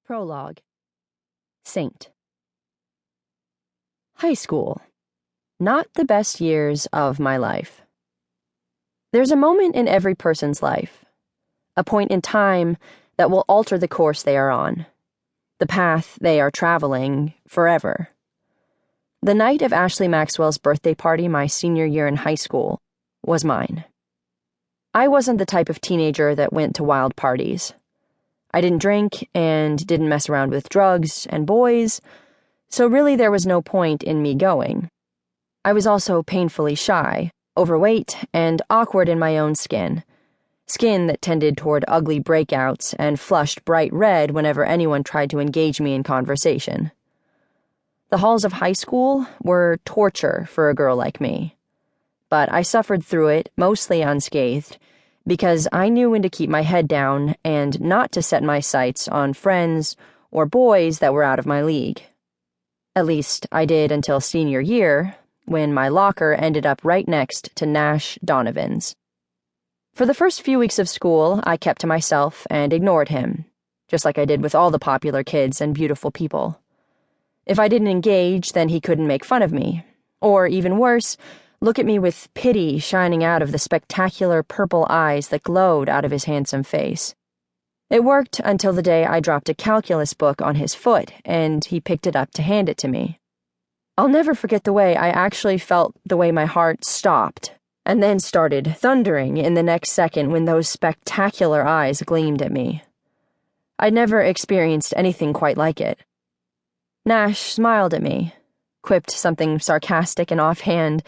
Prologue. Saint. High school. Not the best years of my life. There's a moment in every person's life, a point in time that will alter the course they are on, the path they are traveling forever. The night of Ashley Maxwell's birthday party my senior year in high school was mine. I wasn't the type of teenager that went to wild parties. I didn't drink and didn't mess around with drugs and boys, so really there was no point in me going. I was also painfully shy, overweight, and awkward in my own skin that tended toward ugly breakouts and flushed bright red whenever anyone tried to engage me in conversation. The halls of high school were torture for a girl like me, but I suffered through it mostly unscathed, because I knew when to keep my head down and not to set my sights on friends or boys that were out of my league. At least I did until senior year, when my locker ended up right next to Nash Donovan's. For the first few weeks of school, I kept to myself and ignored him, just like I did with all the popular kids and beautiful people. If I didn't engage, then he couldn't make fun of me, or even worse, look at me with pity shining out of the spectacular purple eyes that glowed out of his handsome face. It worked until the day I dropped a calculus book on his foot and he picked it up to hand it to me. I'll never forget the way I actually felt the way my heart stopped and then started thundering in the next second when those spectacular eyes gleamed at me. I'd never experienced anything quite like it. Nash smiled at me, quipped something sarcastic and offhand,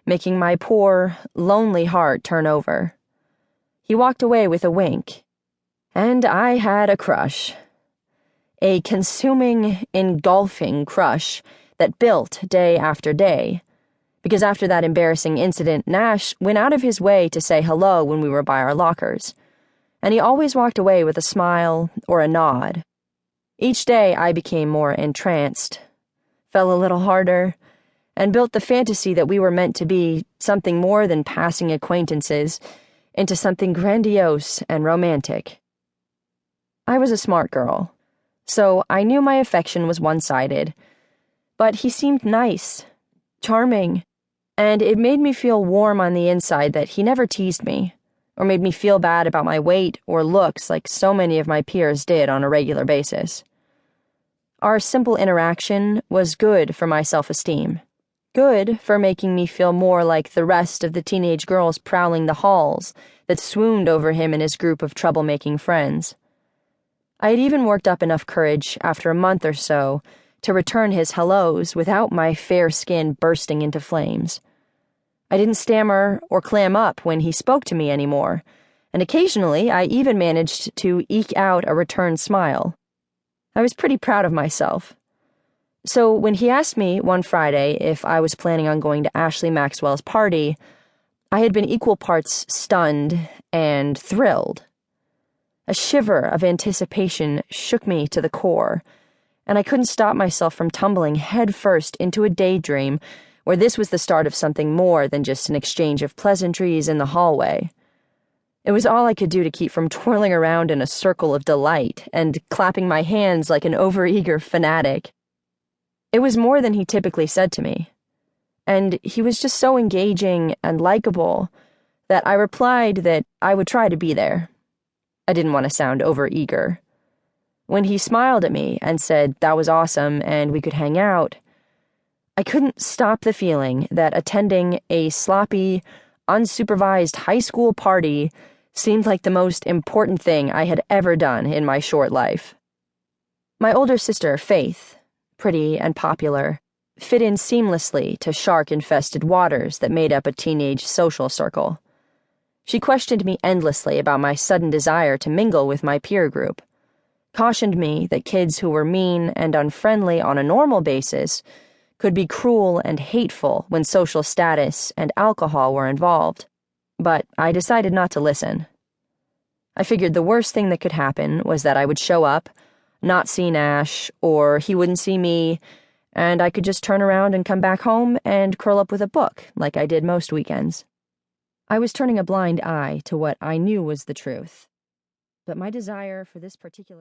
making my poor, lonely heart turn over. He walked away with a wink, and I had a crush. A consuming, engulfing crush that built day after day, because after that embarrassing incident, Nash went out of his way to say hello when we were by our lockers, and he always walked away with a smile or a nod. Each day I became more entranced, fell a little harder, and built the fantasy that we were meant to be something more than passing acquaintances into something grandiose and romantic. I was a smart girl, so I knew my affection was one-sided, but he seemed nice, charming, and it made me feel warm on the inside that he never teased me, or made me feel bad about my weight or looks like so many of my peers did on a regular basis. Our simple interaction was good for my self-esteem. Good for making me feel more like the rest of the teenage girls prowling the halls that swooned over him and his group of troublemaking friends. I had even worked up enough courage after a month or so to return his hellos without my fair skin bursting into flames. I didn't stammer or clam up when he spoke to me anymore, and occasionally I even managed to eke out a return smile. I was pretty proud of myself. So when he asked me one Friday if I was planning on going to Ashley Maxwell's party, I had been equal parts stunned and thrilled. A shiver of anticipation shook me to the core, and I couldn't stop myself from tumbling headfirst into a daydream where this was the start of something more than just an exchange of pleasantries in the hallway. It was all I could do to keep from twirling around in a circle of delight and clapping my hands like an overeager fanatic. It was more than he typically said to me, and he was just so engaging and likable that I replied that I would try to be there. I didn't want to sound overeager. When he smiled at me and said that was awesome and we could hang out, I couldn't stop the feeling that attending a sloppy, unsupervised high school party seemed like the most important thing I had ever done in my short life. My older sister, Faith, pretty and popular, fit in seamlessly to shark-infested waters that made up a teenage social circle. She questioned me endlessly about my sudden desire to mingle with my peer group, cautioned me that kids who were mean and unfriendly on a normal basis could be cruel and hateful when social status and alcohol were involved, but I decided not to listen. I figured the worst thing that could happen was that I would show up, not see Nash, or he wouldn't see me, and I could just turn around and come back home and curl up with a book like I did most weekends. I was turning a blind eye to what I knew was the truth, but my desire for this particular